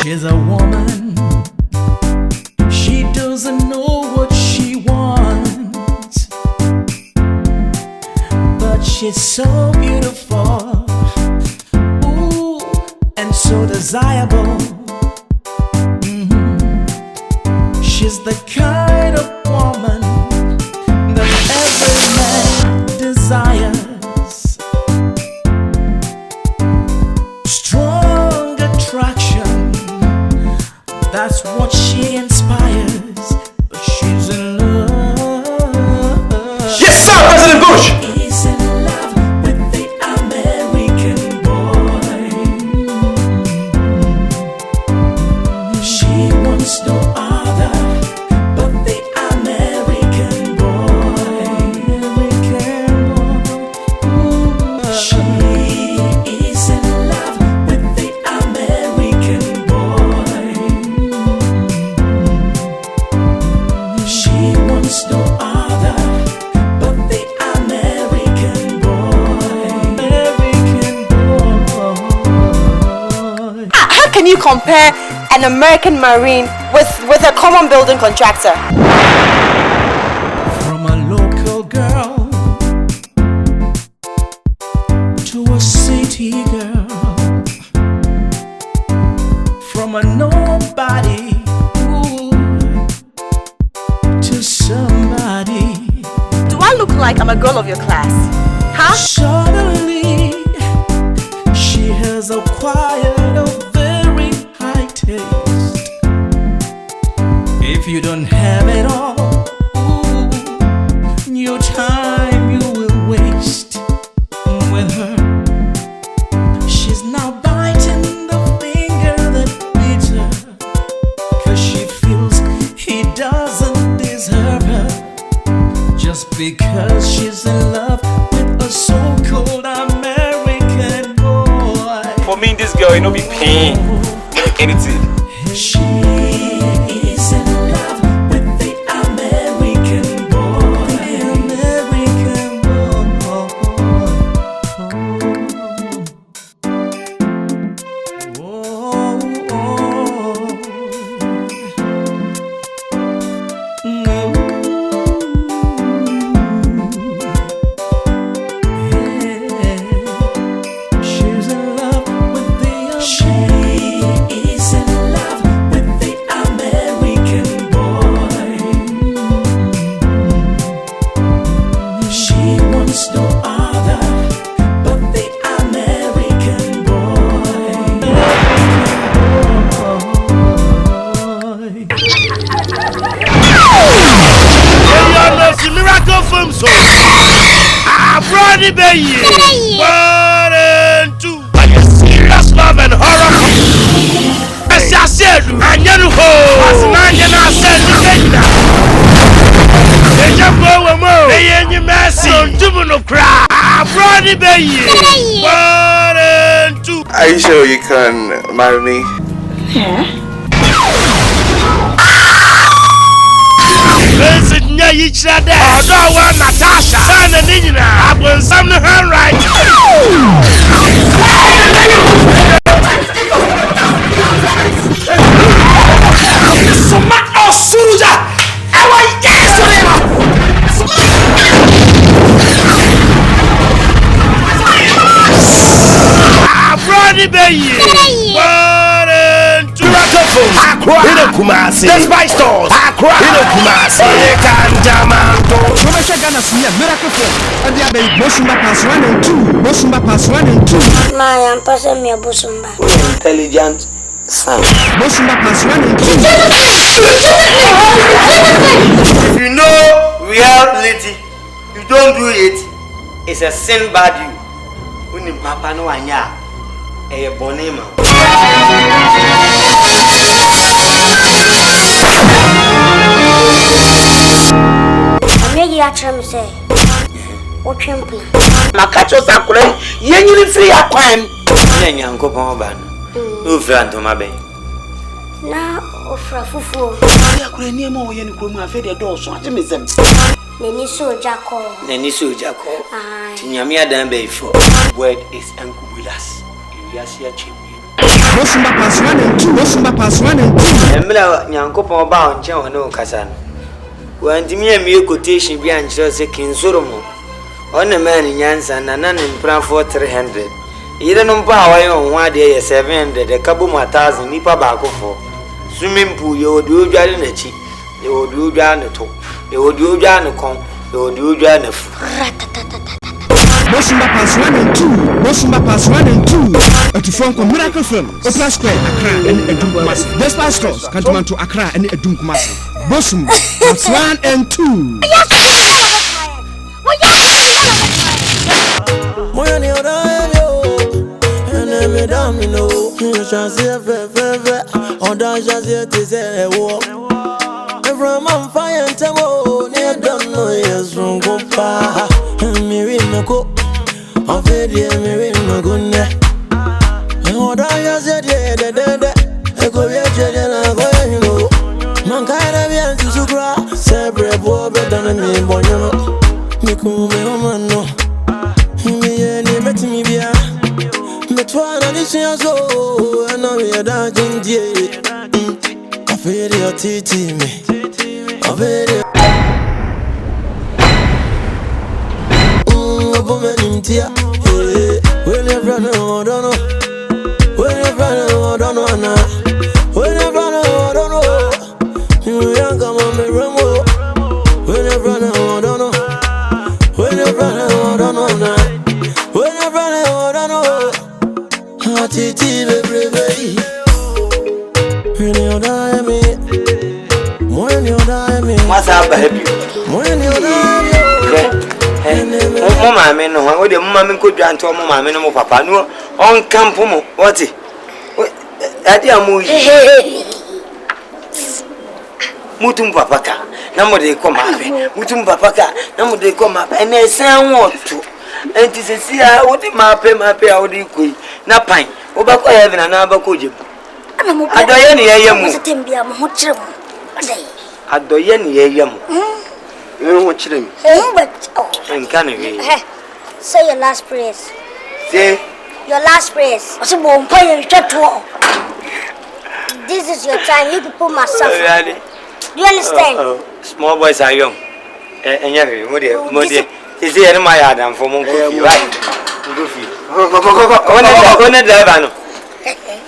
She's a woman. She doesn't know what she wants, but she's so beautiful, ooh, and so desirable. She's the kind of woman that every man desires. Strong attraction, that's what she inspires. But she's in love. Yes, sir, President Bush! He's in love with the American boy. She wants no other but the American boy. She is in love with the American boy. She wants no other but the American boy. How can you compare an American Marine with a common building contractor? From a local girl to a city girl, from a nobody, ooh, to somebody. Do I look like I'm a girl of your class? Huh? Suddenly, she has acquired a very high taste. If you don't have it all, ooh, your time you will waste with her. She's now biting the finger that beats her, 'cause she feels he doesn't deserve her, just because she's in love with a so-called American boy. For me, this girl, you know, be paying anything. She is in love with the American boy. The American boy. Oh, she's in love with the American boy. She wants no other but the American boy. Miracle film so I brought it baby. 1 and 2. Like a serious love and horror. As I said, I never hold. As I said, they just go more. They ain't your mercy. Don't no cry. I brought it baby. 1 and 2. Are you sure you can marry me? Yeah. Visit each other. Although one Natasha, son and Nina, I will some hand right. Soma Osuja, I want yes to them. I brought it baby. 1 and 2. Hino Kumasi. That's my stores. Hino Kumasi. Kanjamanto. Commercial Ghana Suya Miracle Film. And they are the Bosumba Pass 1 and 2. Bosumba Pass 1 and 2. My I'm passing me a Bosumba. Intelligent son. Bosumba Pass 1 and 2. If you know reality, you don't do it. It's a sin bad you. When you papa no anya, a bonema. Maybe I try to say, what champion? Makacho sakure, yenyu free a crime. Nyanko Pomban. Who friend to my bay? Now, offer fufu. I could near more yen come after the door, so I miss them. Neniso Jacko. Neniso Jacko. Tinyamia Dambe for word is Uncle Willas. Yasia Chimney. Bosumba pass 1 and 2. Bosumba pass 1 and 2. Emla Nyankopon ba on chen ono kasa no. Wantimi amiye quotation bi ankyerɛ sɛ kinsoromo. On man nyansa na na mpran for 300. Yire no mpa awaye on ho ade ye 700 de kabo mu 1000 nipa ba akofo. Swimming pool ye odi odware na chi. Ye odi odware na to. Ye odi odware na kon. Ye odi odware na fu. Bosumba pass 1 and 2. Bosumba pass 1 and 2. Atifonko Miracle Film. Opera Square Accra and Edum Kumasi. Despa Stores Kantomanto Accra and Edum Kumasi. Bosumba pass 1 and 2. Moyani odayo, enemy domino. Chance fe, oda chance tise wo. From on fire and temo, near don't know yes from Gopa. Miri mako, on fede miri magune. And oda chance de, eko yeche na go you. Mankaina bien to sukra, sebre bo better than me bonyo. Mikume omano. Me met me bia. Me twana ni so and now we are dancing die. I feel your titi me. I feel it. Woman in tia. When you run I don't know. When you run I don't know na. When you run I don't know. You young come on me remo. When you run I don't know. When you run I don't know na. When you run I don't know. Titi baby. When you die me. When you die me. What's up baby? When you die me. Mama me no wo de mama me ko dwan to mama me no mo papa no on camp mo what ade amu yi mutum papa ka na mo de ko ma be mutum papa ka na mo de ko ma be na esan woto enti se sia wo de ma pe a wo de koi na pan wo ba ko heaven na ba ko jem adoye ne yeye mu adoye ne yeye mu what you mean? Say your last prayers. Say your last prayers. This is your time. You people must suffer. Do you understand? Small boys are young. And you is there my Adam for Mongo? Right?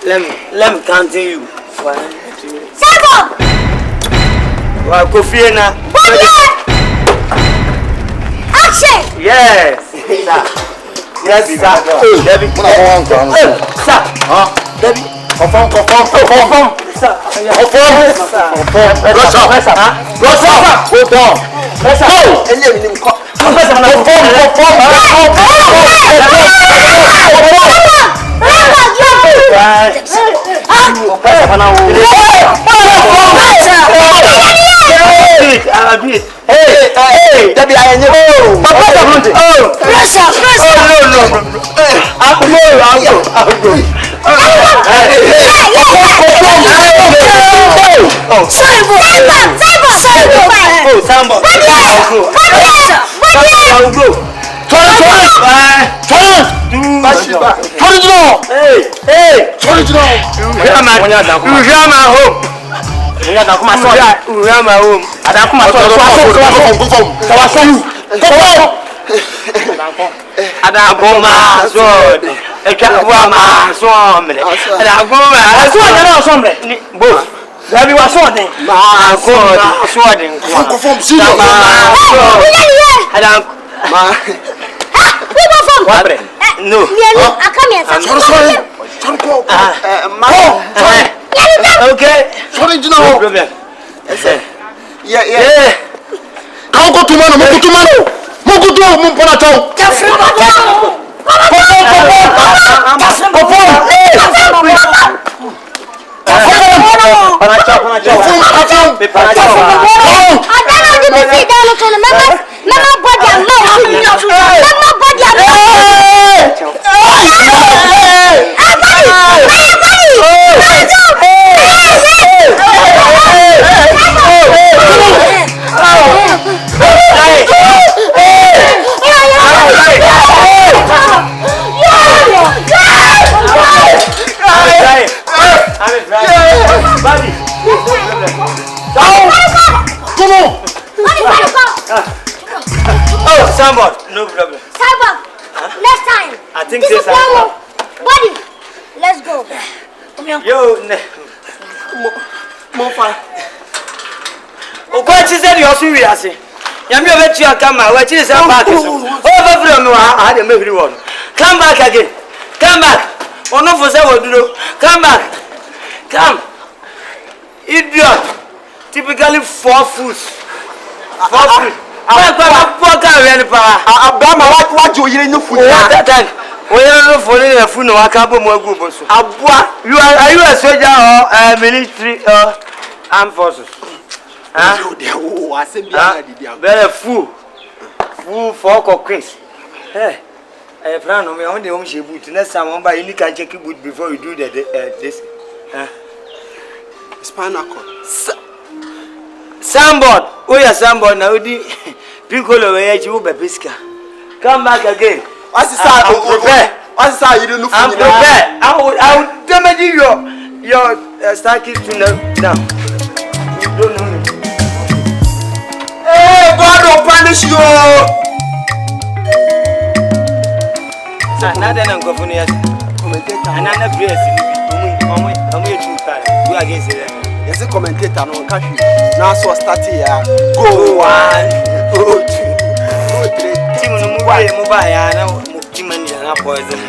Let me count you. 1, 2, 7. Well, Kofi na. Action! Yes, sir. Yes, sir. Debbie, sir. Debbie, confirm. Sir. Hold on. Hey, Debbie, I know. No. I come here. Okay. Sorry, no problem. Yeah. I'll go to Mano. Hey! Sambot. No problem. Cyber. Next time. I think this is this time. Buddy, let's go. Yo, more fun. Oh, quite said you're serious. Yami over to your camera. What is that back? Over from you. I had a maybe one. Come back again. Come back. Oh, no, for several. Come back. Come. Idiot. Typically 4 foot. 4 foot. What do you know for that time? We are not following a phone or a couple more groups. Are you a soldier or military or armed forces? Very fool. Fool for cockings. Hey, I plan on me on the home she boot. Next time, one by you can check it boot before you do this. Spinal cord. Sambot. Oh, yeah, Sambot. Now, Piccolo, where you be Pisca. Come back again. What's the side? What's the side? You don't look I'm prepared. I will damage your staircase to now. You don't know me. Hey, God will punish you. Now then, I'm going to another place. I'm here to go against it. Yes, a commentator on country. Now, so start here. Go 1, go 2, go 3. Team on mobile, and now Timon poison.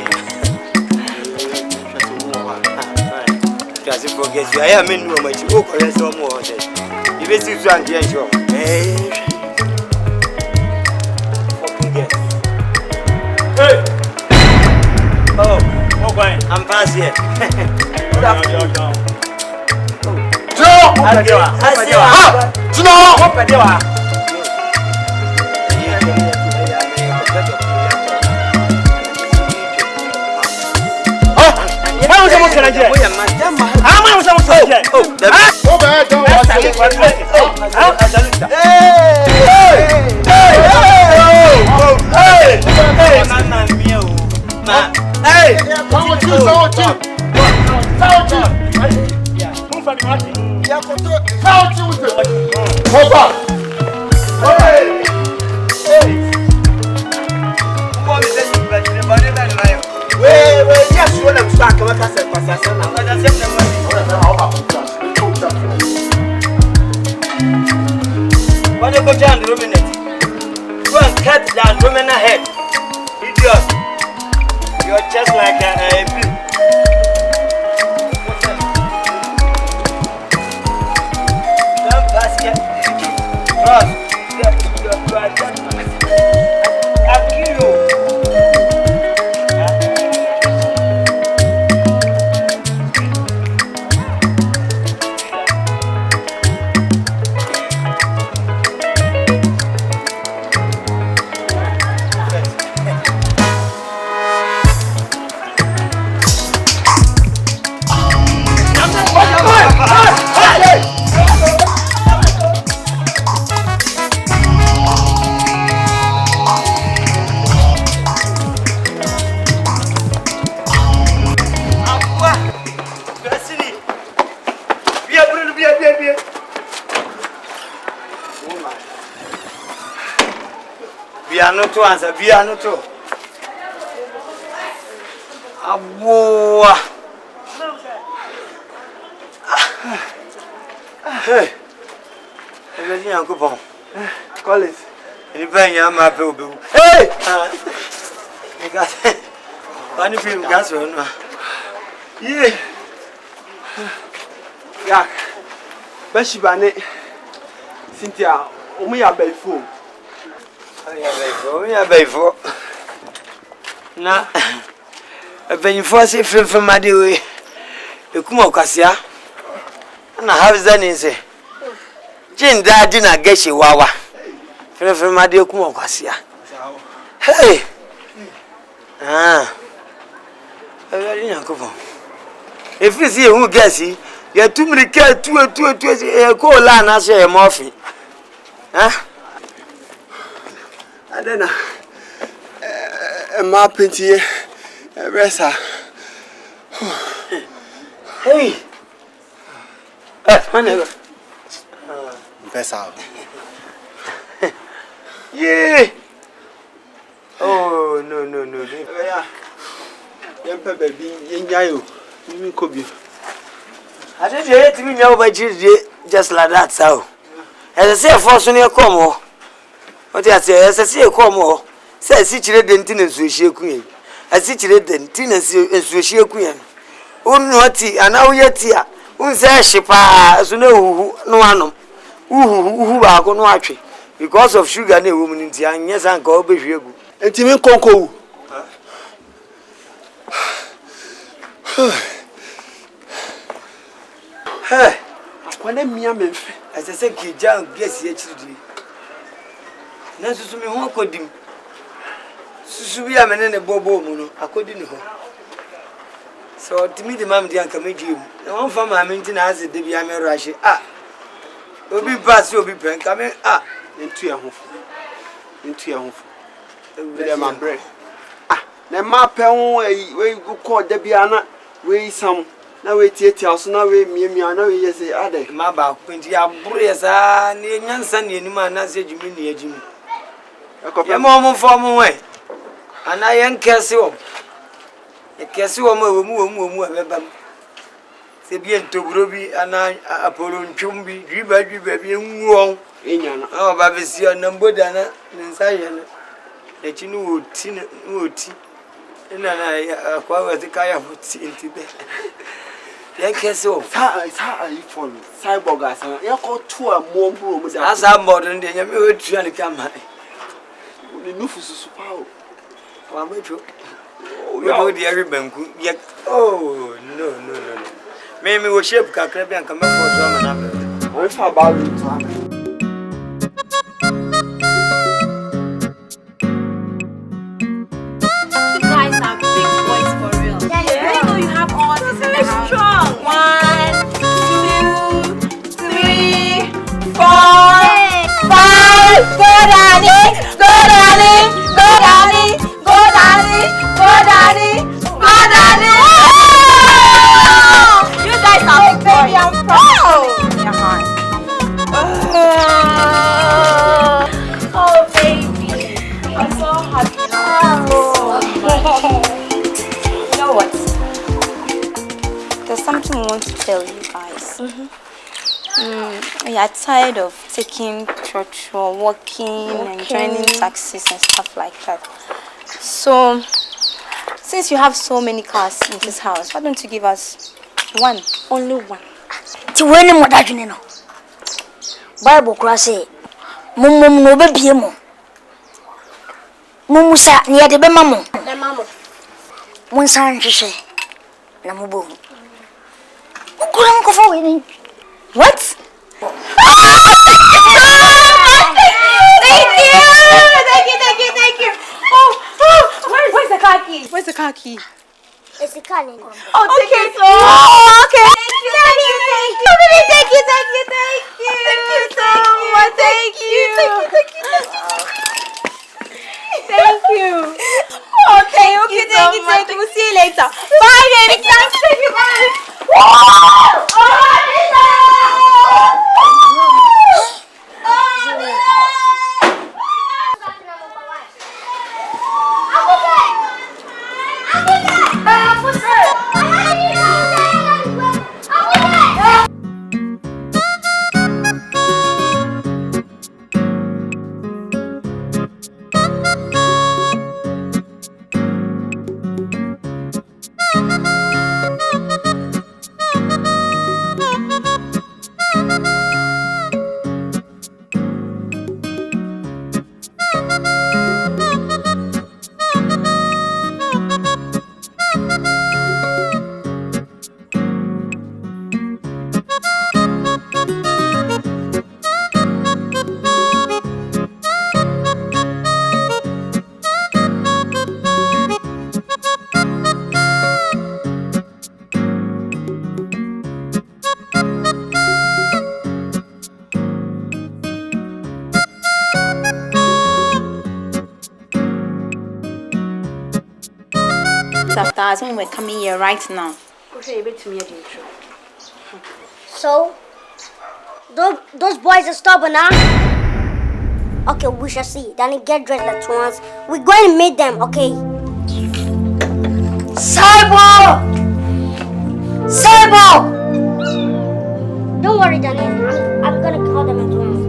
Just forget you. I am in room, but you go for some more. If it's you, I'm here. Hey! Oh, I'm past here. When you go down the ruminant, go and cut that ruminant head. Idiot. You're just like a pig. Don't pass here. Cross. You are just I'll kill you. To answer, be a no to Aboa. Hey, everything Uncle Pong. Call it. Anything I'm a baby. Hey, I got funny film gas on. Yeah, yeah. Beshibane Cynthia, Omia Bayfo. We are before. Now, a penny for say from my way. You come out, Cassia. And I have done in say. Jane died dinner, get you wawa. From my dear come out, Cassia. Hey, if you see who gets it, you're too many care to a coal line as a morphine. Huh? I don't know. My pinty, Ressa. Hey, my neighbor. Vessel. Yeah. Oh, no. Yeah. Young baby, young yayo. You could be. I didn't hate me now, but just like that, so. As I say, for Sonia Como. What I say, as I say, Como, says situated in Sushi Queen. I situated in Tina Sushi Queen. Unwati, and now yet here. Unsa shipa, so no one. Who are going to watch because of sugar, no woman in the young, yes, and go be here. And Timmy Conco. Hey, when I'm young, as I said, Kijang, guess yesterday. Nancy to me, who could him? Susubia and a bobo mono, I couldn't know. So to me, the mammy can make you. No one from my maintenance as a Debbie Amerashi. Ah, will be past your be pen coming. Ah, into your home. Into your home. With my bread. Ah, then my pen way go call Debiana, way some. Now wait, so now we me, I know you say, are they? My back, when you are brave, ah, near Yansan, any man, as you mean, near Jimmy. A moment for my way. And I am Cassio. A Cassio, move. They be to Ruby and I, Apollo and Chumbi, baby, wrong. Oh, Baby, see a number than Zion. That you know, tea. And I acquire the Kaya would see into bed. Cassio, how you follow? Cyborg, as I call 2 or more rooms as I'm modern, then you will try to come high. The new super. Well, we know the every bank yet. Oh, no. Maybe we'll ship Cacrabby and come up for some. What about it? You guys have big boys for real. Yeah. I know you have all this in the house. Strong. 1, 2, 3, 4, 5. Go, Danny. Go, Danny. Go, Danny. Go, Danny. Go, Danny. Go, Danny. Oh! You guys are big baby. I'm proud. Your heart. Oh, baby. I'm so happy now. You know what? There's something I want to tell you guys. We are tired of taking church or walking and joining taxis and stuff like that. So, since you have so many cars in this house, why don't you give us one? Only one. To win what I know. Bible cross it. Mum no baby mo. Mumusa near the bemamo. The mamma. One son to say. Namubo. What? Thank you. Oh, where's the car key? Where's the car key? It's the car. Oh, okay. Okay. Thank you so much. Thank you. Okay, thank you. We'll see you later. Bye, baby. Thank you, bye. After us when we're coming here right now. So, those boys are stubborn, huh? Okay, we shall see. Then get dressed at once. We're going to meet them, okay? Cyber! Cyber! Don't worry, Danny. I'm gonna call them at once.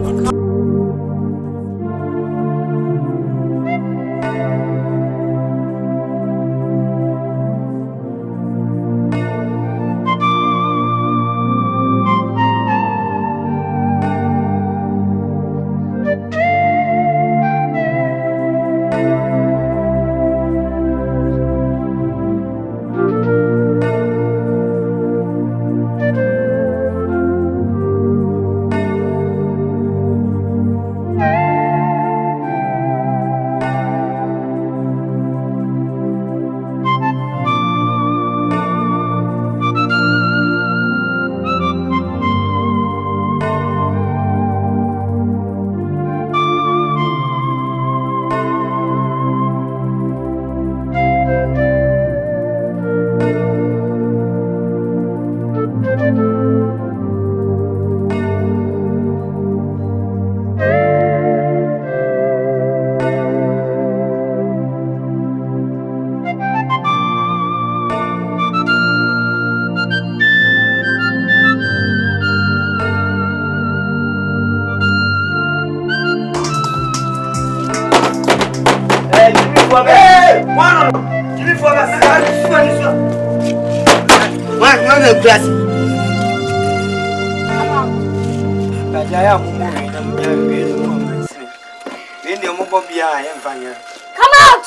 Come out!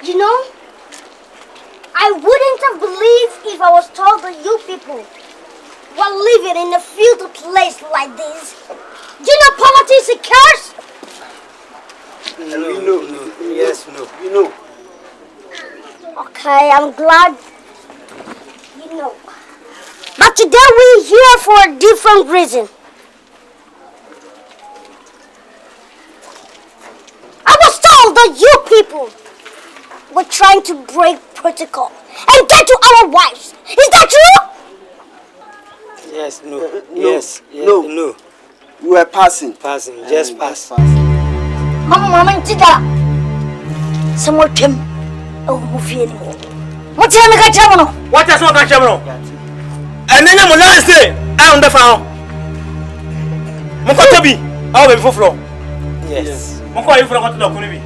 You know, I wouldn't have believed if I was told that you people were living in a filthy place like this. Do you know poverty is a curse? No. Yes, no. You know. Okay, I'm glad you know. But today we're here for a different reason. I was told that you people were trying to break protocol and get to our wives. Is that true? Yes, no. No. We were passing. Just pass. Mama, Tida. Someone came. Oh, anymore. What's the other guy? What is what I and then I'm last day. I on the phone. Mokotobi. I'll be for floor. Yes. Moko, you forgot to look at me.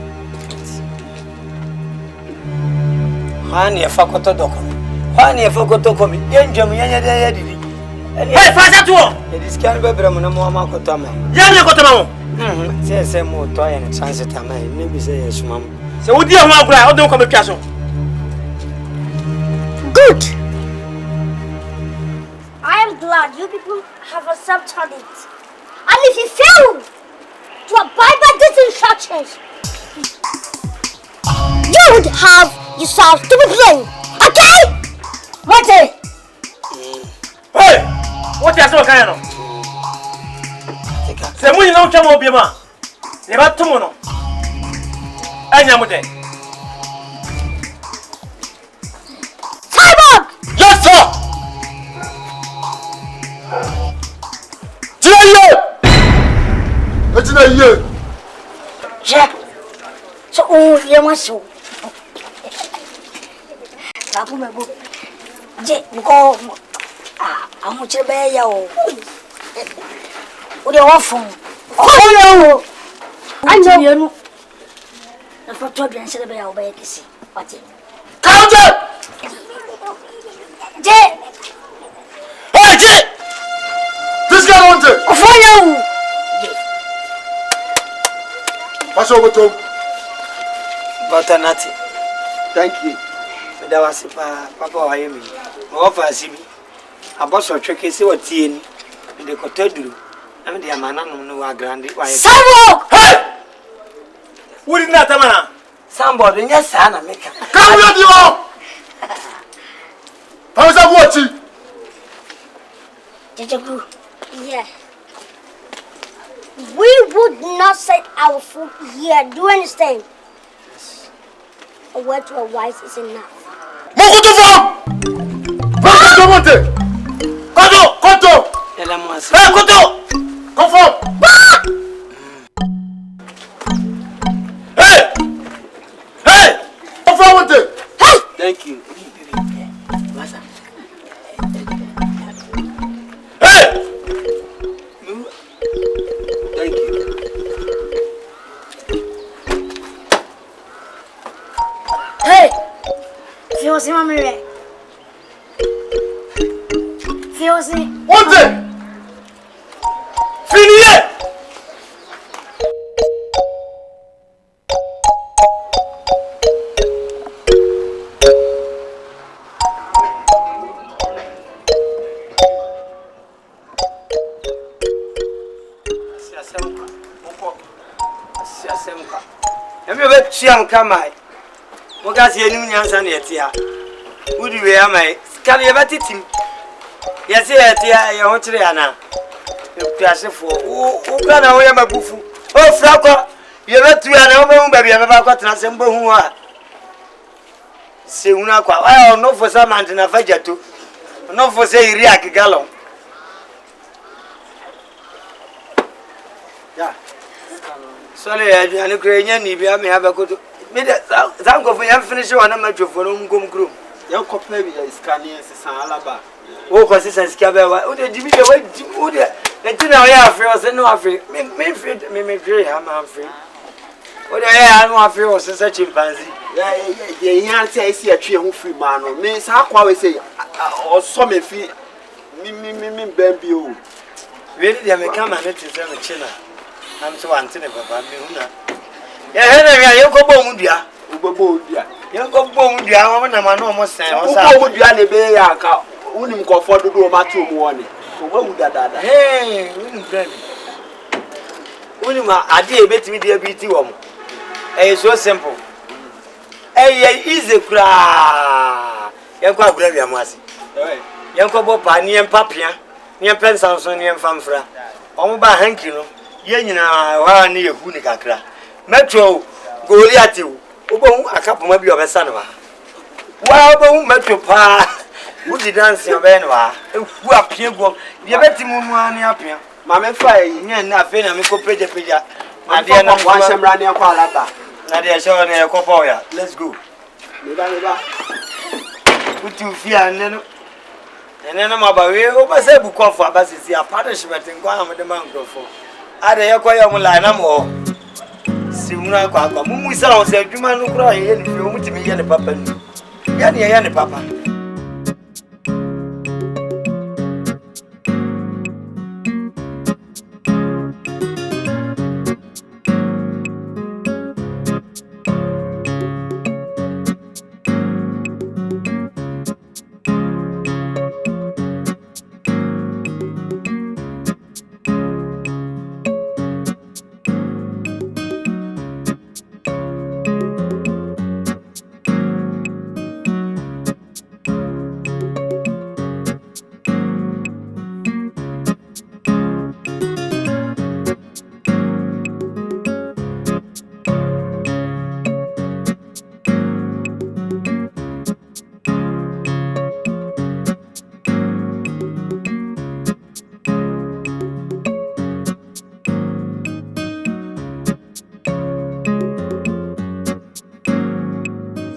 Honey, I forgot to talk. Honey, I forgot to come. Hey, fast to all. It is can't be Bramana Mama Kotama. Yana Kotamo. Say more toy and chance at maybe say yes, ma'am. So, what do you want? I don't come to castle. Good. I am glad you people have accepted it. And if you fail to abide by these instructions, you would have yourself to be blamed. Okay? What is? Hey! What is so kind of? Say, we don't come up, Yama. You got tomorrow. I am with it. Cyborg! Yes, sir! It's in a year. Yeah. So, you must so. Babu, go. I'm much a bear. What do you want from? Oh, I know. The photo and said about obey to see. What's it? Count it! Jay! Hey, Jay! This guy wants it. For you! Pass over to him. Butternut. Thank you. That was Papa Wyoming. Offer CB. A boss of tricky see what tea in the cotedu. I mean, the amana no are grand. Cyborg! Hey! What is that, Tamana? Somebody, yes, Sana, make Come here, you all. How's that watching? Did you go? Yeah. We would not set our foot here. Do you understand? Yes. A word to a wise is enough. Koto! Hey, Koto! Confirm! Hey! Hey! Confirm with it! Hey! Thank you. Hey! Thank you. Hey! Fiancé, ma mère. Fiancé. What's it? Fini! Siam kamai. Moga si enu nyansa na yetia. Udi we amai. Kan ye batitim. Ye se yetia ye ho kire ana. Epiasefo. O kra na wo ye mabufu. O frako. Ye betu ana wo be hu ba bia be ba kwatena se mbo hu a. Se una kwa. Wa no for sa man na fajato. No for say iri akigalo. Ya. Sorry, I no crenya ni bia me have go to me that go for you finish one na for no ngom krum. You compare with the scanning san alaba. O consistency ka be wa. O de dibi de wa o de e na we afre o se no afre. Me free me free am am free. O de ya no afre o se chimpanzee. Yeah, here say see a tree hu free man no. Me sa kwa we say o so me fi me bambi o. We dey me come and it is me china. I'm so anti papa me huna. Ya hena ya yeko bo mudua. Ugbogbo odua. Yeko bo mudua wo na ma no mo sen o sa. Ugbogbo odua le be ya ka unim kofo dodo ma to mu woni. Ogbo wu dada. Hey, unim brand. Unim ade e betimi de abiti wo mo. Eh so simple. Eh easy kra. Yeko agura bia mo ase. Yeko bo pa ni empapia. Ni empensa so ni emfamfra. Omo ba hanki no. Ye nyina wa ne yehu ni kakra metro Goliath obohu akapoma bi obesa ne wa obohu metro pa wudi dance obe ne wa ehu apia guom de betimu mu ani apia ma me fa yi nya na fe na me ko peja na de na wa semra ne kwa alaba na de show ne ko pa ya let's go me ba uti fi ane no ene na ma ba we o ba se bu konfo abasisi a partnership nkwa amde man krofo Ada yakwa ya mulana mo. Si una kwa mumu sa on se adwuma no kura ye ni fi o mutimi ye ne papa ni. Ya ne papa.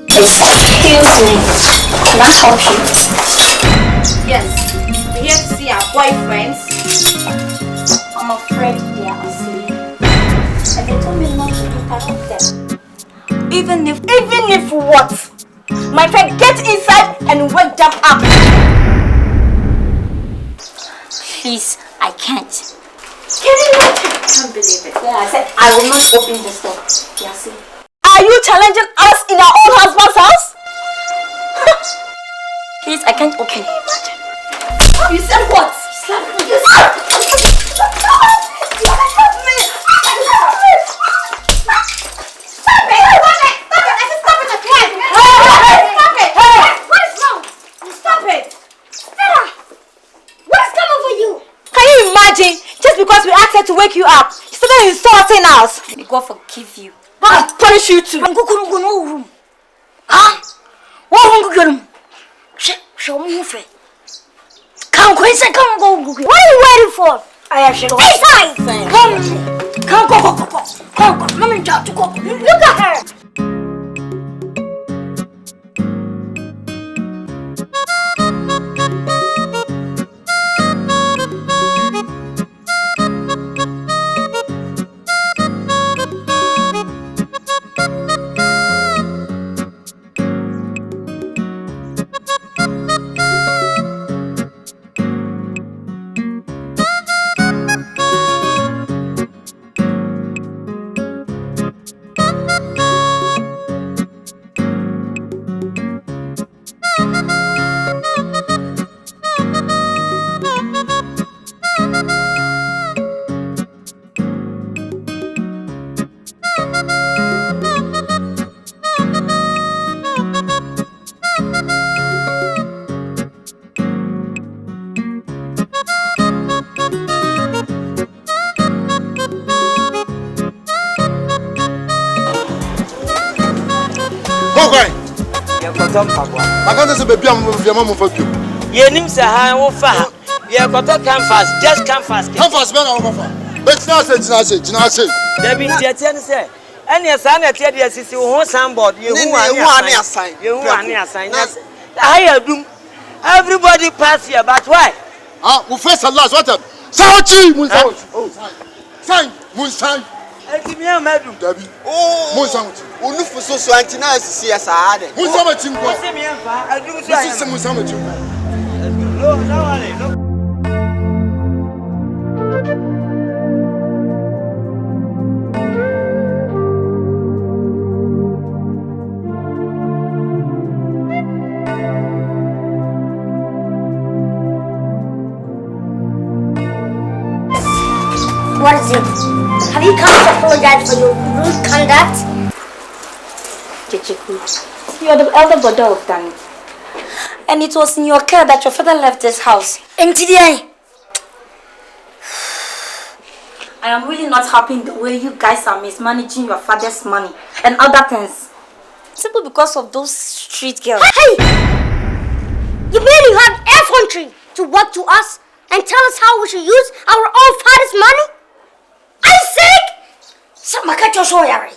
Excuse me. Can I help you? Yes. We're here to see our boyfriends. I'm afraid they are asleep. And they told me not to interrupt them. Even if what? My friend, get inside and wake them up. Please, I can't. Can you not? I can't believe it. Yeah, I said I will not open this door. Yeah, see. Are you challenging us in our own husband's house? Please, I can't open. You said what? Slap me. You said wake you up. You started insulting us. May God forgive you. I'll punish you too. I'm going to go no room. Huh? What am I going to do? Show me your friend. Come, Quincy, come go. What are you waiting for? I have shit. Inside! Come, go. Let me talk to go. Look at her. I can't say baby, I'm with your mom for you. Your name's a high offer. You have got to come fast, just come fast. Come fast, man, I'm offer. But it's not say. There be Tietan say. And your son at TDS, you want somebody, you want a sign. You want a sign. I do. Everybody pass here, but why? Ah, we face a lot. What up? Sawachi, Munsawachi. Oh, sign, Munsan. Madam. Debbie. Oh, Munsawachi. Unufu so antina sisi ya saade. Munsawachi. I do say Munsawachi. No, no. What is it? Have you come to apologize for your rude conduct? Chichiku, you are the elder brother of Danny. And it was in your care that your father left this house. MTDI. I am really not happy in the way you guys are mismanaging your father's money and other things. Simply because of those street girls. Hey! You mean you have effrontery to work to us and tell us how we should use our own father's money? Are you sick? Samakacho so yari.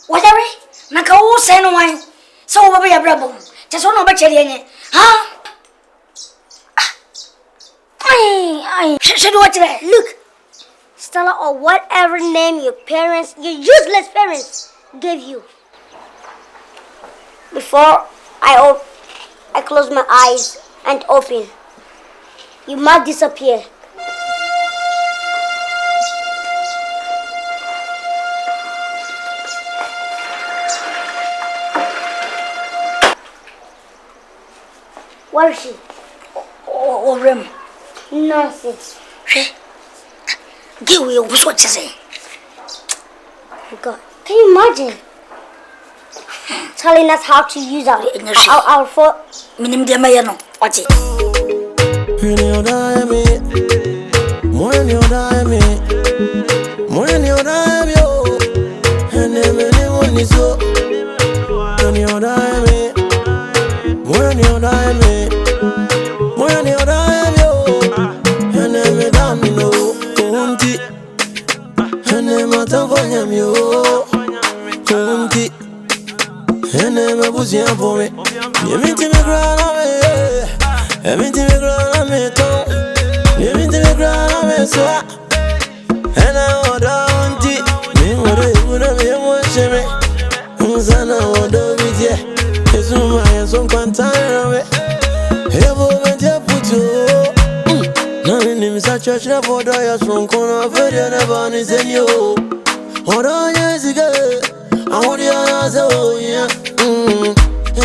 What are we? Naka wo say no wine. So we be a brabo. Just one over cheri. Huh? Should watch that. Look. Stella or whatever name your useless parents gave you. Before I close my eyes and open, you must disappear. Where is she? Oh, room. Nonsense. Give me what you say. God, can you imagine telling us how to use our phone? When you die me, when you die me, when you die me, oh, and everyone is so. When you die me, when you die me, when you die me, oh, and every damn you know, Kunti, and every time for you, Kunti, and every pussy for me. You mean to me, grandma? Everything we grow up me too. Everything we grow up me so. And I want it. Me woulda me watch me. Sana woulda be there. It's no my son quantana me. Evo me je puto. Na ni mi sa church na for do ya son kono for the never ni send you. Odo yes again. I want you to say oh yeah.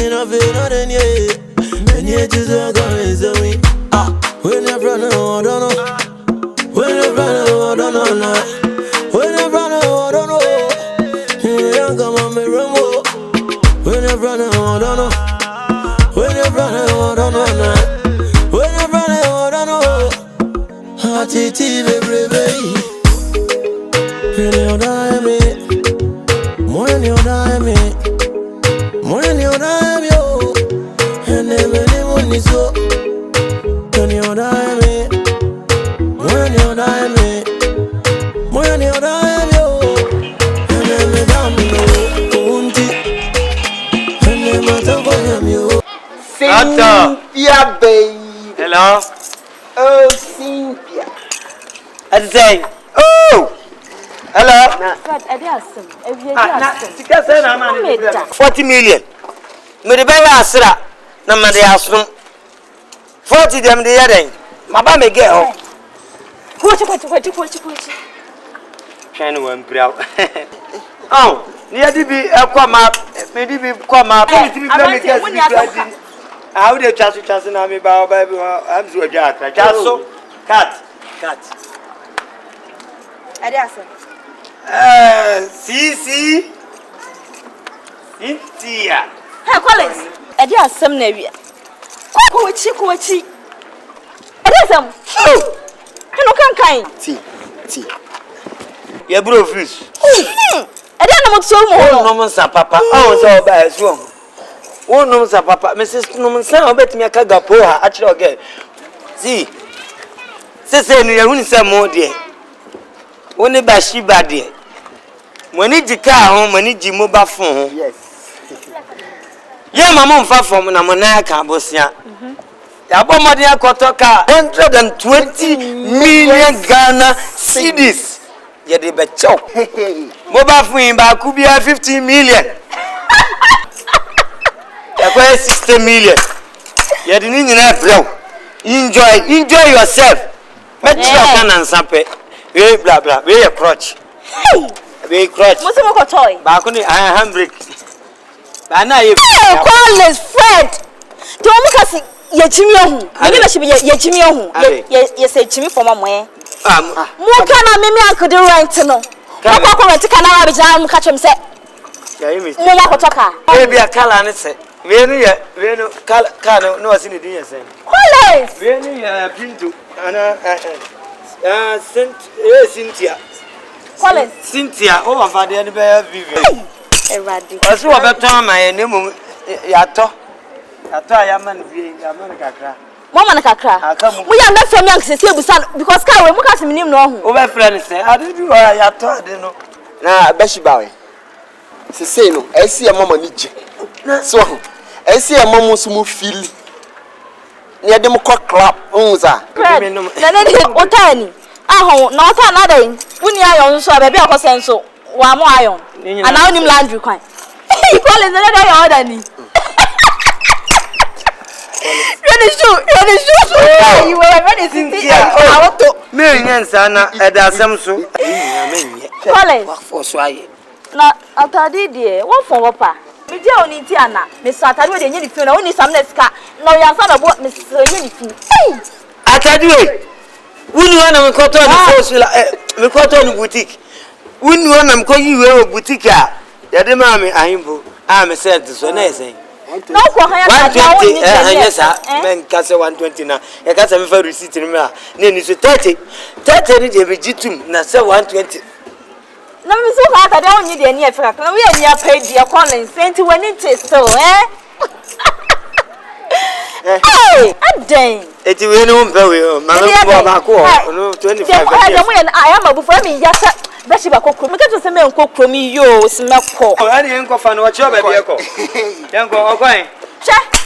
Enough no then yeah. And yet you don't go in the way. When you're running, I don't know. When you're running, I don't know. When you're running, I don't know. You don't come on me, Rambo. When you're running, I don't know. When you're running, I don't know. When you're running, I don't know. Hati baby. Ni oda me. Moya ni oda me. Moya ni oda me yo. Ene me ni muniso. Ni oda me. Moya ni oda me. Moya ni oda me yo. Ene me dami yo. Unti. Ene matango yami yo. Cynthia, baby. Hello. Oh, Cynthia. I'm saying, oh, hello. God, I did ask him. If you Tika say na man 40 million. Me the buy asra na me the asum. 40 them the year then. Maba me get ho. Kwachi. Trying to embrace. Oh, near the be aqua me di be kwama. Me get it. How dey chance na me ba baby am so ja so cat. I did ask him. See. Cynthia. Hey, Collins. I did ask him na wi. Kwachi. I did ask him. Oh. You know kan. T. You bro fish. I did not so mo. No man sa papa. Oh so ba so. One no sa papa. Mrs. No man sa obet me aka gapo ha actually okay. See. Say no ya huni say mo de. Woni ba shi ba de. Money jika ho, money ji mobile phone. Yes. Yeah, mama mfa form na mona ka bosia. Ya bo modi akoto ka 120 million Ghana cedis. Ye de be chow. Mobile phone ba ku bia 15 million. Ya kwa 60 million. Ye de ni nyina blow. Enjoy yourself. Make sure can ansape. We blah blah. We a crutch. We crutch. Mo se mo ko toy. Ba ko ni handbrake. Ba na ye. Collins Fred. Do mo kasi ye chimi ohu. Me na shibi ye chimi ohu. Ye say chimi for mama eh. Mo kana me akode rent no. Ko rent kana wa be jam mo ka chem se. Ya yi mi. Mo ma ko toka. E bia kala ne se. We no kala no wasi ni din ye se. Collins. We no ya pinto ana Cynthia. Collins. Cynthia, oh afa de be Vivian. Eradi. Osu obeton ma ye ne mu yato ayaman bi yaman kakra. Mama na kakra. Mo ya na fam yank sese ebusan because car we mo ka seminim no ho. O be friend say ade bi o yato ade no. Na beshi bawe. Sese no, esi e mama ni je. So ho. Esi e mama so mo feel. Ne dem ko clap unza. Na de otani. Aho na ota na den. Wuni ayon so abebi akosenso. Wa mo ayon. Ana onim laundry kwan. Collins na de ayon order ni. Ready show. You were ready to see auto. Me nyansa na edasem so. Collins. Wa for so aye. Na atade de won fon wopa. Me je oni ti ana. Me so atade we de nya ni fi na oni sam na sika. Na o yansa na bo me so nya ni fi. Atade we. Wuni wana me koto ni force la me koto ni boutique. Wuni wana me ko yiwe boutique a. Ya de ma me ahimbo. Me sell so na esen. No ko han ya 120 yes men ka say 120 na e ka say me fa receipt ni me a na ni so 30 ni de be jitum na say 120 na me so ka de onyi de ni e fika na we ni apay de Collins senti wani te so Hey, aden. Eti we no mpe we ma me ba ko no 25. I am abufu me yata beshi ba kokro. Me keto se me nkokro mi yo se me ko. Ani enko fa no wa cho ba bi eko. Enko okwan.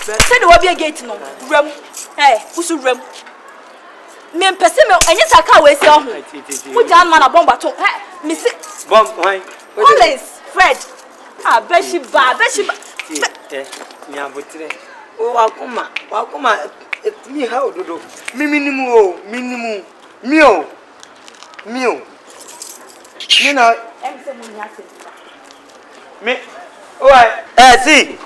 Se de wa bi gate no. Ram. Hey, usu ram. Me mpese me enye saka we se ohu. Fu jan man na bomba to. Hey, me se bomb why? Collins, Fred. Beshi ba. Nya botire. O wakuma mi ha ododo. Minimu. Mio. You know, me. Oh, see.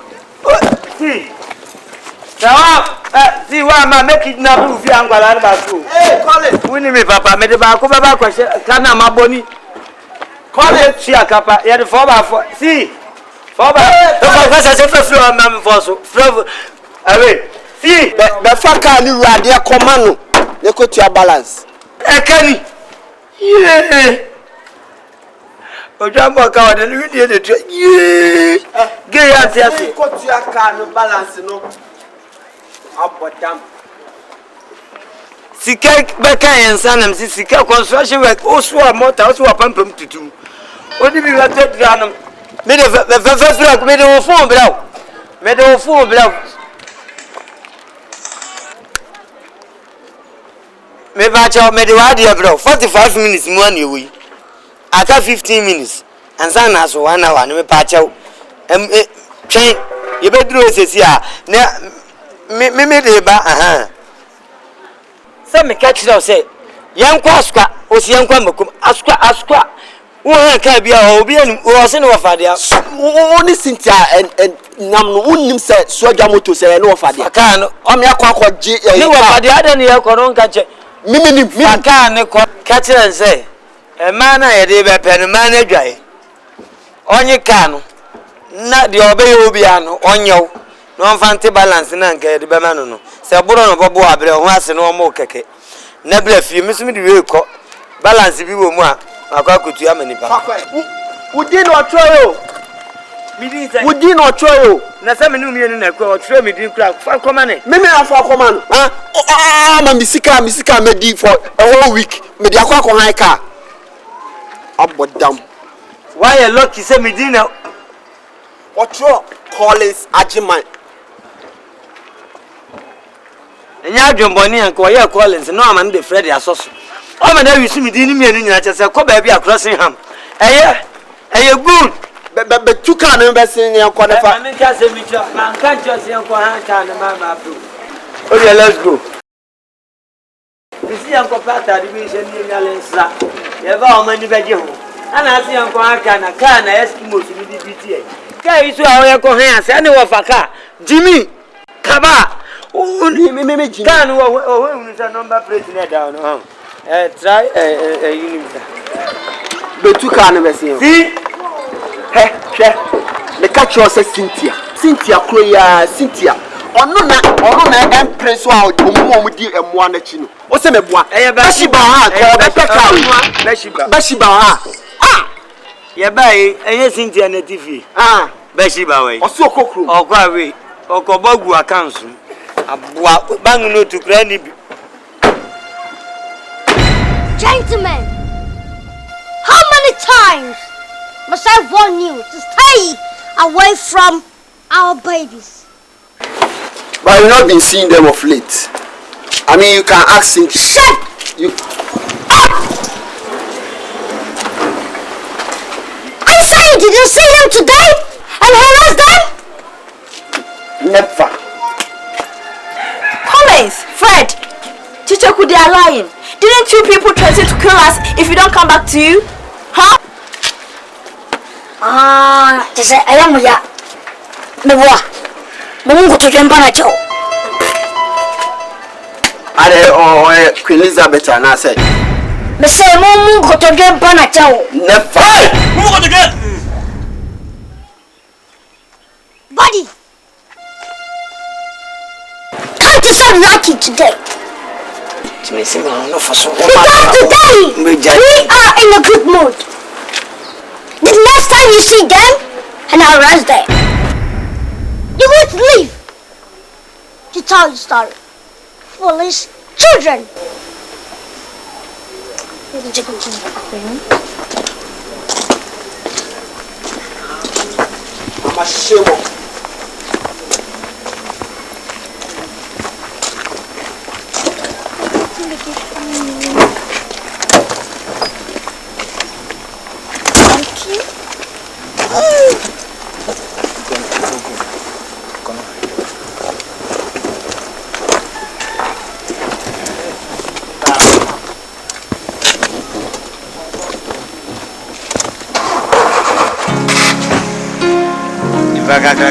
See, why am I making kidnap you? If I'm going to hey, Collins. Winnie, me, Papa, me, the back of my question. Can I, my bonnie? Collins, see a capa. Yeah, the 4x4. See, 4x4. The first floor, I'm for so. Away. See, the fuck are you right there? Command. They cut your balance. Kenny. Yeah. Ojambo ka de we dey dey. Gay ya tiase. Ko tu aka no balance no. Abodam. Sika beka yensa nam sika construction work osu a motor osu a pampam tutu. Odi bi la tedra nam. Me de fe me de phone bra. Me de phone bra. Me ba cha me de wa de bra 45 minutes mu an yewi. Aka 15 minutes. Ansa na so 1 hour no me pa cha twen ye be duro esesi a na me de ba aha. Se me catch you say yankwa askwa osi yankwa makum askwa wo han ka bia obi anu wo se no wafade a oni Cynthia and nam no unim se soja moto se no wafade aka no o me akwaje ni wafade ada ne yakọ no nka che mimi aka ne ko catch you say e ma na ye de be pe no ma na adwae onye ka no na de obey obi anu onyew no mfante balance na nka de be ma no se buru no bobo abre ho ase no mo keke na bra fie misumi de we ko balance bi wo mu a akwa kutu amanipa udi no troyo midi say udi no troyo na se menu mienu na ko tro midi kra fa koma ne mimi afa koma no ma misika medi for a whole week medi akwa ko han ka abodam why you lucky say midi na otro Collins Ajiman enya adwomboni anko ye Collins no am de Fred asoso o ma na wisu midi ni mienu nyina chese ko ba bia crossing ham eye good be tuka no be sin ne ko ne fa me ka se mi cho man kan cho se ko han ka na ma ba bro okay let's go isi anko pata di bi se ni ngale sra ye ba o ma ni beje ho ana se anko han ka na eskimos ni di biti e ka isu a o ye ko han ase ne wo fa ka Jimmy kaba me Jimmy kan wo unisa number plate ne down no try unimita be tuka no be sin si he le catch you say Cynthia kroya Cynthia ono na empress wa omo di emo na chi no o se meboa bashiba ha ko be peka bashiba ha ye bai enye Cynthia na TV bashiba we o se okokru okwa we okobogu akansu aboa bangu no tukra ni bi. Gentlemen, how many times must I warn you to stay away from our babies? But you've not been seeing them of late. I mean, you can ask Cynthia. Shut you up! I'm saying, did you see them today and harass them? Never. Collins, Fred, Chichoku, they are lying. Didn't you people threaten to kill us if we don't come back to you? Huh? They say, I am ya. Mewa. Mungu tutempa na chao. Are Queen Elizabeth and I said. Me say mungu tutempa na chao. Never. Mungu tutempa. Buddy. Can't you so lucky today? Because today we are in a good mood. The next time you see them, and I'll arrest them, you won't leave to tell your story. Foolish children. I'm ashamed of you.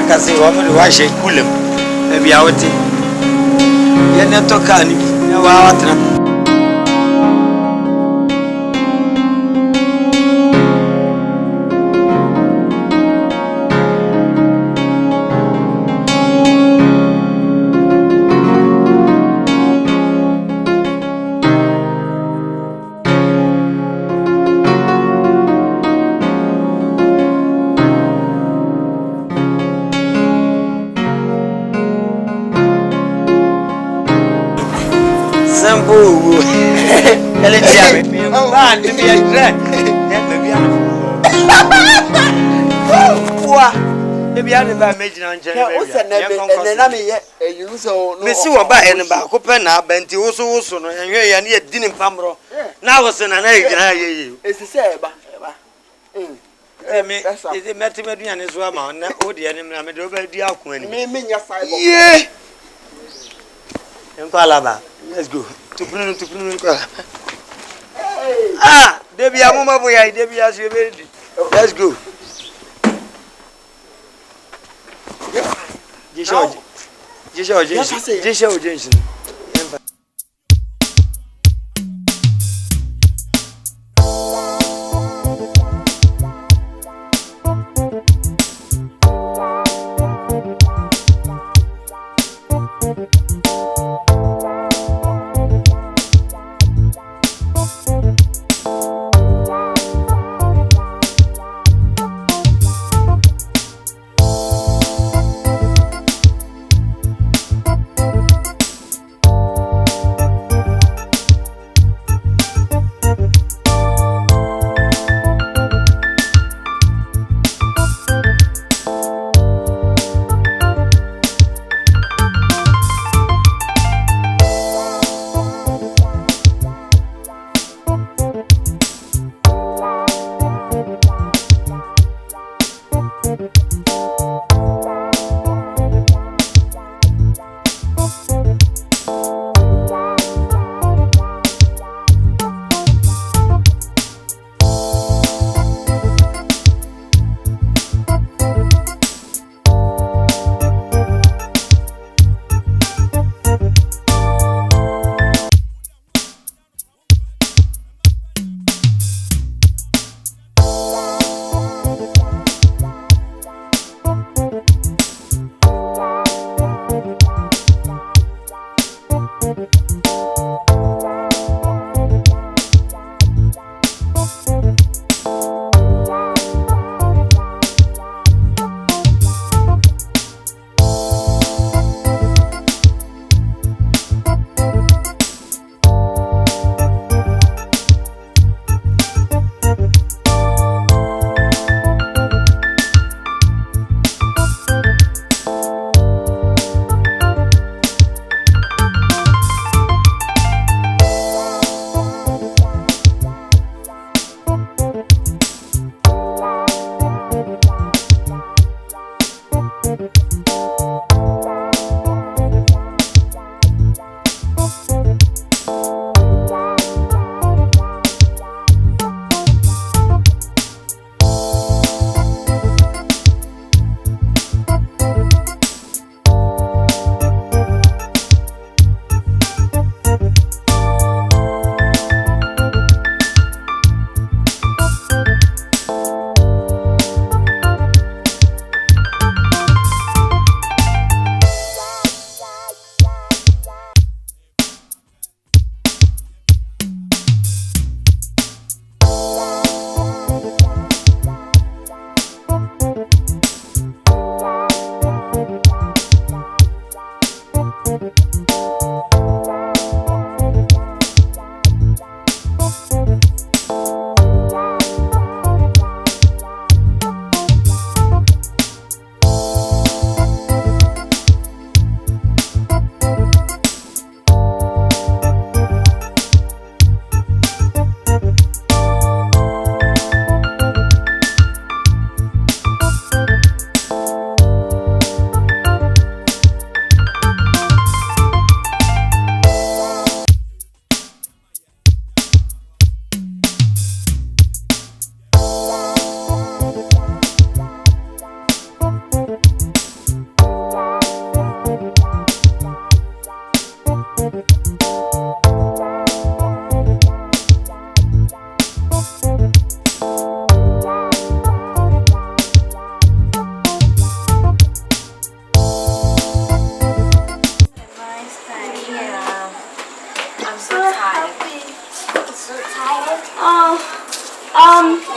Kasi wamu ni washe kulem ebi awote ye ne toka ni ne wa watra PAMFO. Tell it, Jamie. Man, to be a drag. What? Maybe I'm about making on Jerry. What's the name? You so Missy will buy any back open up and you also and you need a dinner pamro. Now was an egg. It's the same. Is it Mathematical and his woman? Oh, the enemy, I'm over the alcohol. Yeah. Let's go. Ah, Debbie, I'm over here. Debbie, as you ready. Let's go. Jason.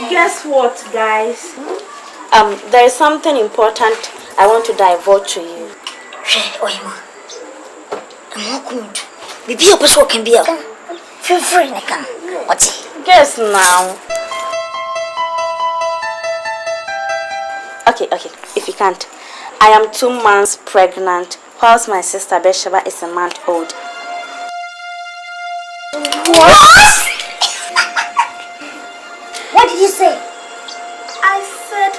Guess what, guys? There is something important I want to divulge to you. I'm not good. Bibi opeso can be feel free neka. What? Guess now. Okay. If you can't. I am 2 months pregnant, whilst my sister Besheba is a month old. What? What did you say? I said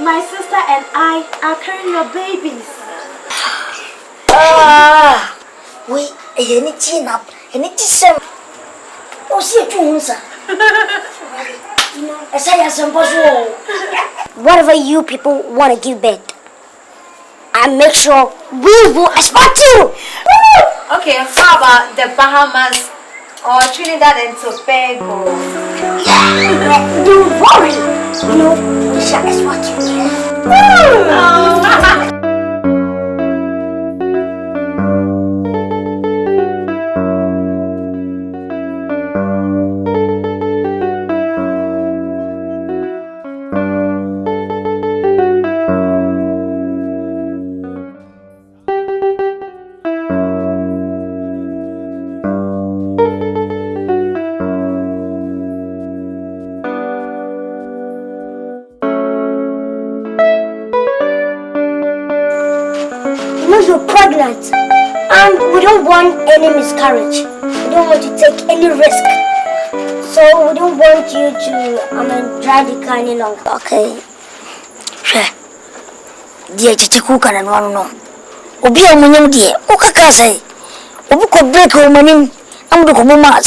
my sister and I are carrying your babies. Wait, any chin up, any chin. Oh, see you, sir. Whatever you people want to give birth, I make sure we will export you. Okay, how about the Bahamas or Trinidad and Tobago? Yeah, don't worry. You know, we shall export you. You're pregnant and we don't want any miscarriage. We don't want to take any risk. So we don't want you to drive the car any longer. Okay. Sure. Dear Chichikuka and one no. Obi a munyam dear. Okaka say. Obuko break woman. I'm the Kumuma.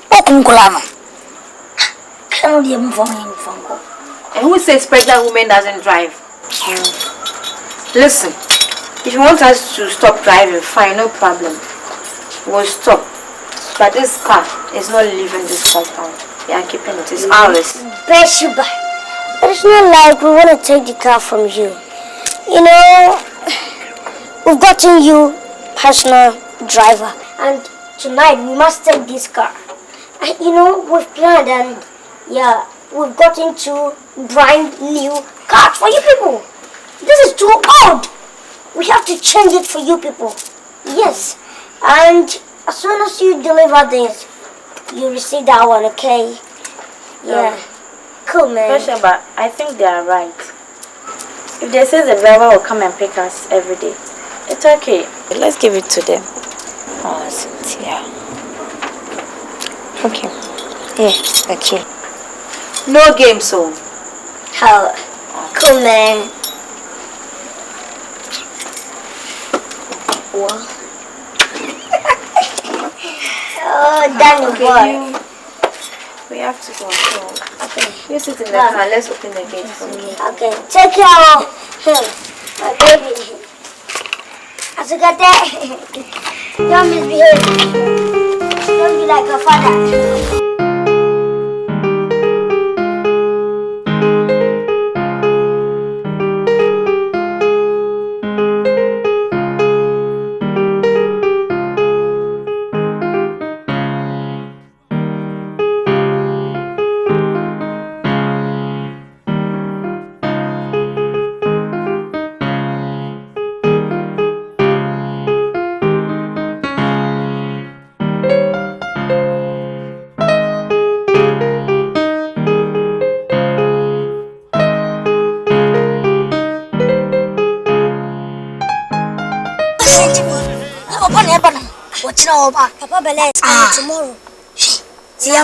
Okumkulama. Can you move on? And who says pregnant woman doesn't drive? Listen. If you want us to stop driving, fine, no problem. We'll stop. But this car is not leaving this compound. We are keeping it. It's ours. Beshuba. But it's not like we want to take the car from you. You know, we've gotten you personal driver. And tonight we must take this car. And, you know, we've planned and yeah, we've gotten 2 brand new cars for you people. This is too old. We have to change it for you people. Yes. And as soon as you deliver this, you receive that one, okay? Yeah. Cool, man. But I think they are right. If they say the driver will come and pick us every day, it's okay. Let's give it to them. Oh, yeah. Okay. Yeah, okay. No game, so. How? Cool, man. Oh, Daniel, boy. We have to go. So, okay. You sit in the car. Let's open the gate for me. Okay. Take care of him, my baby. As you got that, don't misbehave. Don't be like your father. Papa Bella is coming tomorrow. Those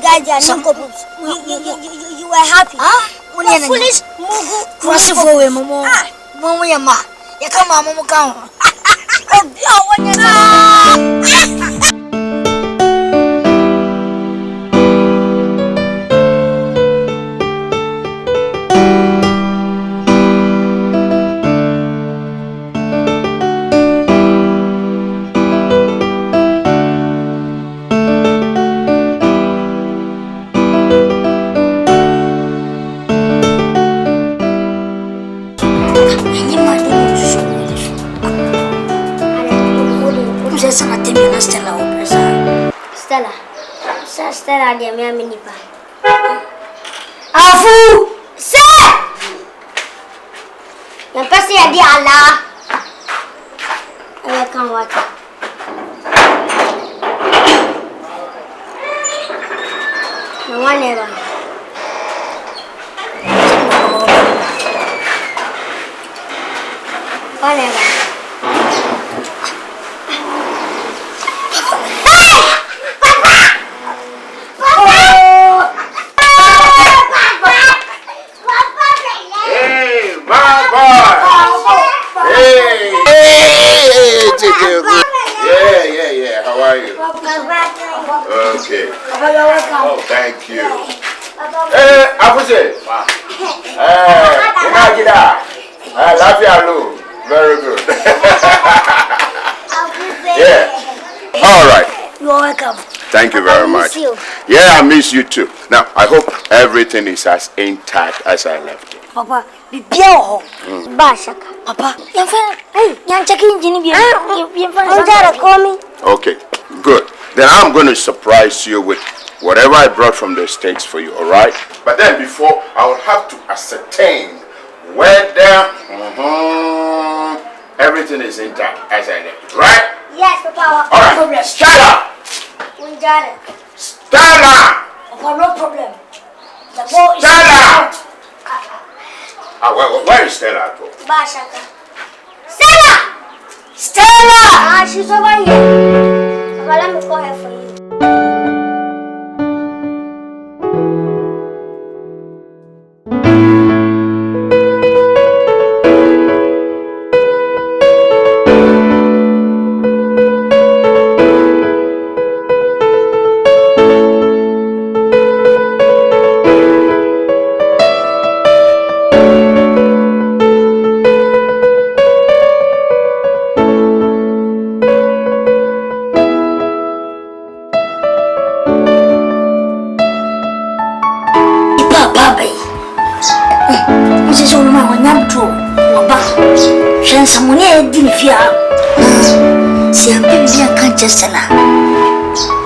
guys you were happy. Foolish Stella, dear, me nipa. Afu! Sir! Your person is the Allah. I can't watch it. No one ever. Whatever. Yeah. How are you? Okay. Oh, thank you. Apuse. I love you. Very good. Yeah. All right. You're welcome. Thank you very much. You. Yeah, I miss you too. Now, I hope everything is as intact as I left it. Papa, be pure. Bashaka. Papa, you're checking Jenny. Okay, good. Then I'm going to surprise you with whatever I brought from the States for you, all right? But then before, I will have to ascertain whether everything is intact as I left it, right? Yes, Papa. All right, no problem. Stella! We got it. Stella! Papa, no problem. The ball is Stella! out. Where is Stella? Bashaka. Stella! Stella! She's over here. Papa, let me call her for you. Someone didn't fear. See, I'm baby, I can't just say that.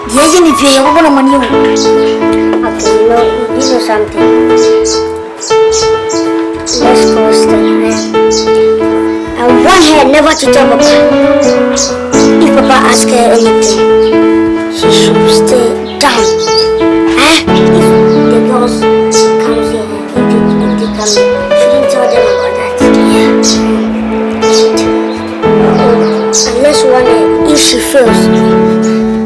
The agent, if you have one money, okay, you know something. Let's go stay. I want her never to tell Papa. If Papa asks her anything, she should stay down. If the girls come here, if they come here, shouldn't tell them about that. Yeah. Unless one, if she fails,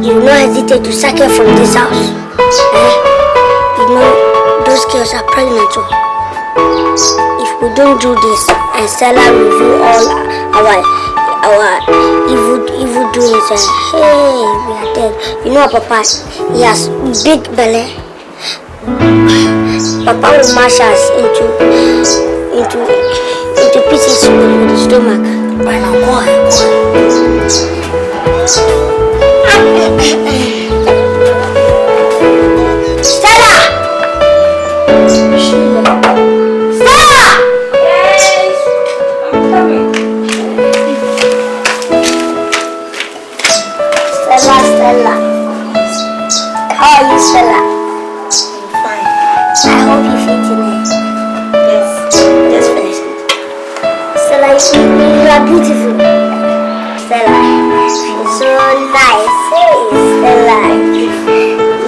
you will not hesitate to sack her from this house. You know, those girls are pregnant too. If we don't do this and Stella review all our evil doings and hey, we are dead. You know Papa, he has big belly. Papa will mash us into pieces with the stomach. Right now, go Stella! Stella! Yes, I'm coming. Stella. How are you, Stella? I'm fine. I hope you're eating it. Yes, just finished it. Stella, you are beautiful. Stella, you're so nice. Hey, Stella, you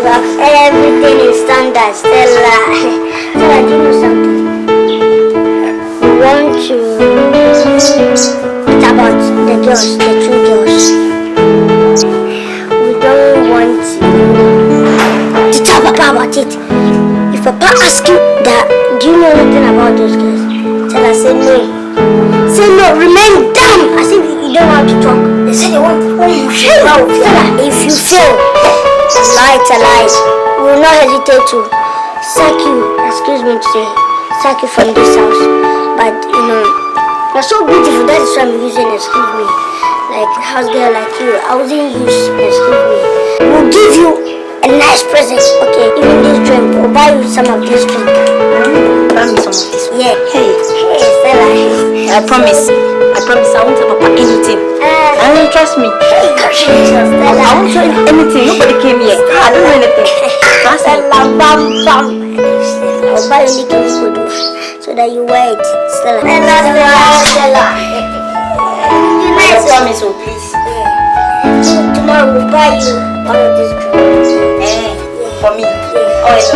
have everything in standard. Stella, do you know something? We want to talk about the girls, the two girls. We don't want to tell Papa about it. If Papa asks you that, do you know anything about those girls? Stella, say no. Say no, remain dumb as if you don't want to talk. They say they want to shut up. If you fail, lie to lie. We will not hesitate to sack you, excuse me to say, sack you from this house. But you know, you're so beautiful, that is why I'm using excuse me. Like house girl like you, I wasn't used excuse me. We'll give you a nice present, okay? Even this drink, we'll buy you some of this drink. Buy me some of this one. Yeah. Hey, Stella. I promise I won't tell Papa anything. I don't trust me. Congratulations, Stella. I won't tell you anything. Nobody came here. I don't know anything. Stella, bam. I'll buy a nickel so that you wear it. Stella. I promise, oh please. Tomorrow we'll buy you one of these drinks. For me? Oh, it's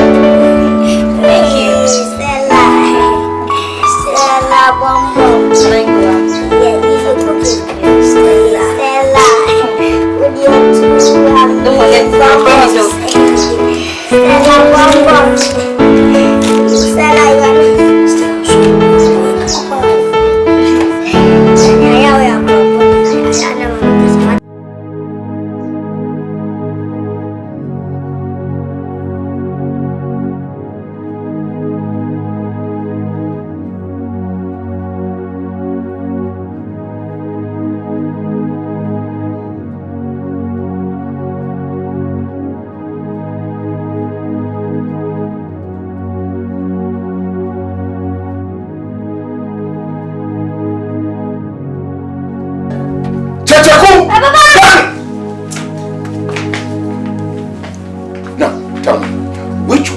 thank you. Stella. Stella, Bombo. Yeah, eat your cookies. Stella. Would you don't forget, I promise, oh. Stella, Bombo. Stella, you are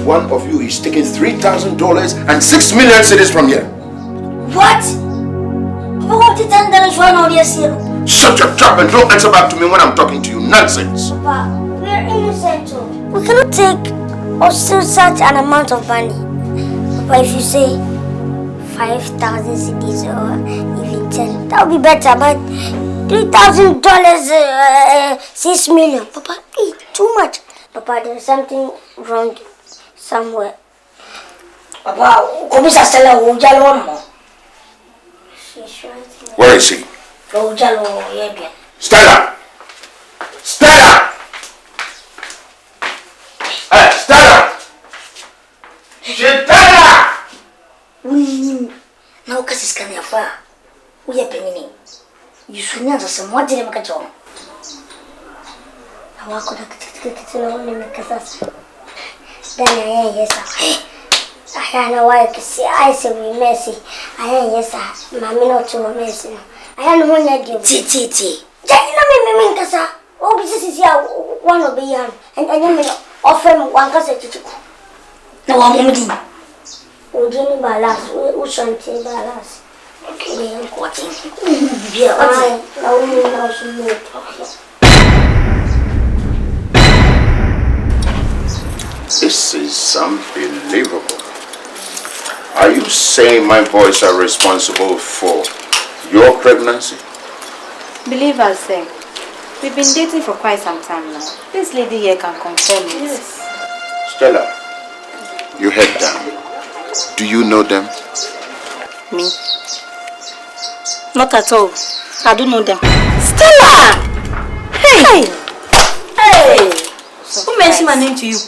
one of you is taking $3,000 and 6 million cedis from here. What? What did $10 run out here? Shut your trap and don't answer back to me when I'm talking to you. Nonsense. Papa, we are innocent. We cannot take or steal such an amount of money. Papa, if you say 5,000 cedis or even 10, that would be better. But $3,000, 6 million. Papa, too much. Papa, there's something wrong somewhere. Papa, Stella, where is he? Stella! Stella! Hey, Stella! Stella! Now, because it's coming far. We are penny. You should not have some more dinner. I walk on a kitchen. Then I yes, I know why I say we messy. I yes, mammy not too messy. I know one that you tea. Jack, Kasa. Oh, this is one of the young, and I offer one cassette. No, I'm moving. Oh, Jenny Ballas, who shan't say Ballas. Okay, I'm quoting. Yeah, This is unbelievable. Are you saying my boys are responsible for your pregnancy? Believe us, sir. We've been dating for quite some time now. This lady here can confirm it. Yes. Stella, your head down. Do you know them? Me? Not at all. I don't know them. Stella! Hey! Who mentioned my name to you?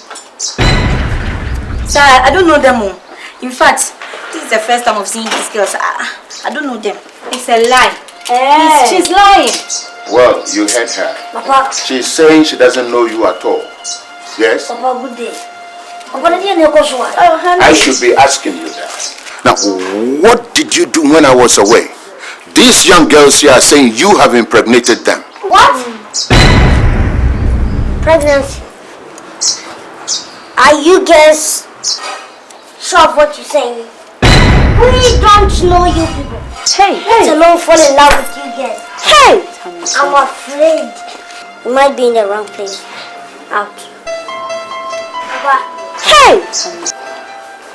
Sir, I don't know them all. In fact, this is the first time I've seen these girls. I don't know them. It's a lie. Hey. She's lying. Well, you heard her. Papa. She's saying she doesn't know you at all. Yes? Papa, good day. I should be asking you that. Now, what did you do when I was away? These young girls here are saying you have impregnated them. What? Pregnancy. Are you guys sure of what you're saying? We don't know you people. Hey. Let alone fall in love with you guys. Hey. I'm afraid you might be in the wrong place. Out. Papa. Hey.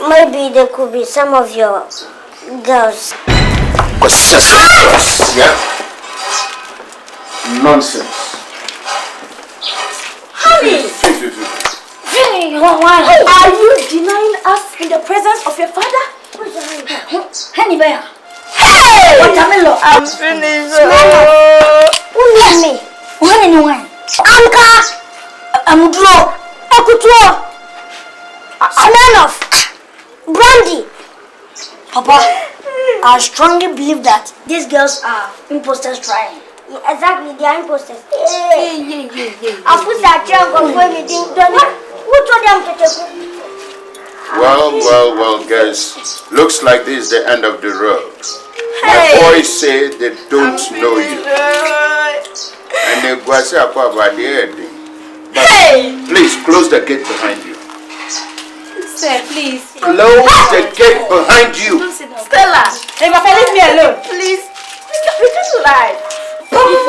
Maybe there could be some of your girls. Possessive. Yeah? Nonsense. Honey. Are you denying us in the presence of your father? Honey, bear. Hey! Watermelon. I'm finished. Who needs me? One. Anka. Amudro. Akutro. Smirnoff. Brandy. Papa, I strongly believe that these girls are imposters trying. Yeah, exactly, they are imposters. Yeah. I put that chair on where we didn't do it. Who told them to take it? Well, guys. Looks like this is the end of the road. My boys say they don't know you. And they go say about the head. But please close the gate behind you. Sir, please. Close the gate behind you. Stella, hey, my friend, leave me alone, please. We just lie. Close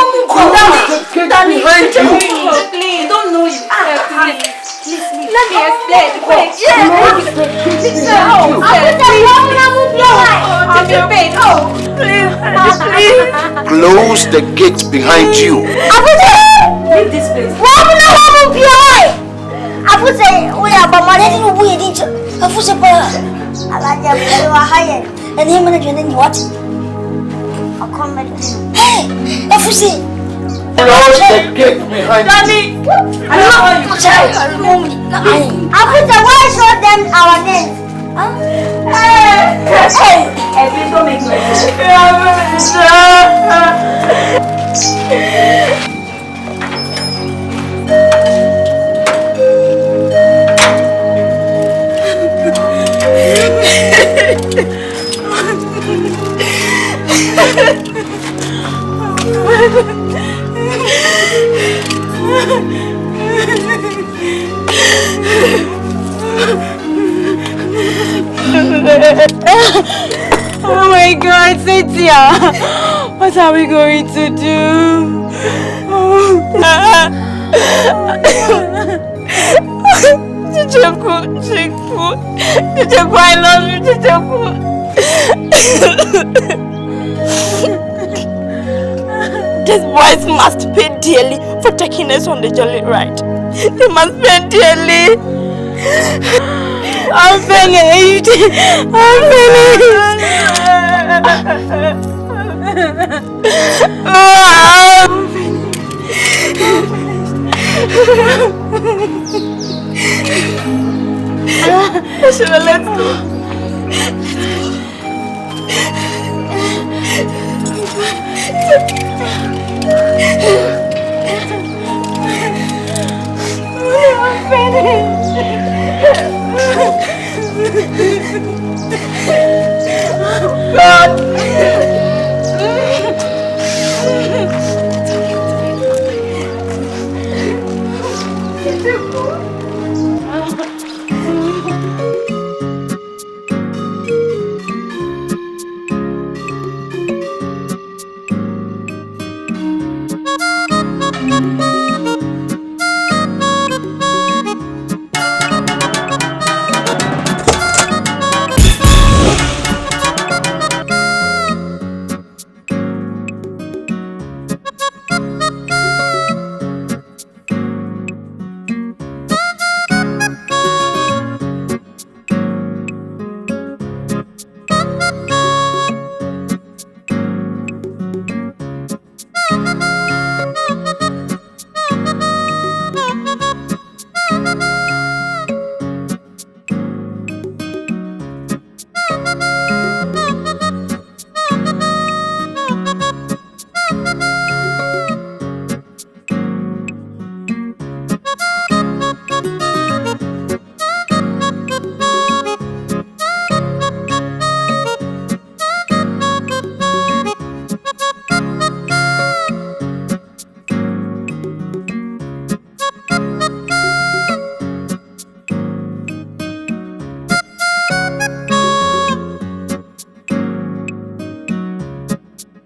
the gate behind you. Please, don't know you. Please. Let me explain. Wait, yeah. Please. Close the gate behind you. Leave this place. And him and you what? I'll come back. Hey, Afusi. Close the gate behind Daddy, I don't want you. Afusi, why show them our names? Hey, please don't make Oh my God, Cynthia, what are we going to do? Chicheku, I love you, Chicheku. These boys must pay dearly for taking us on the jolly ride. They must pay dearly. I'm finished. Let's go. I'm finished.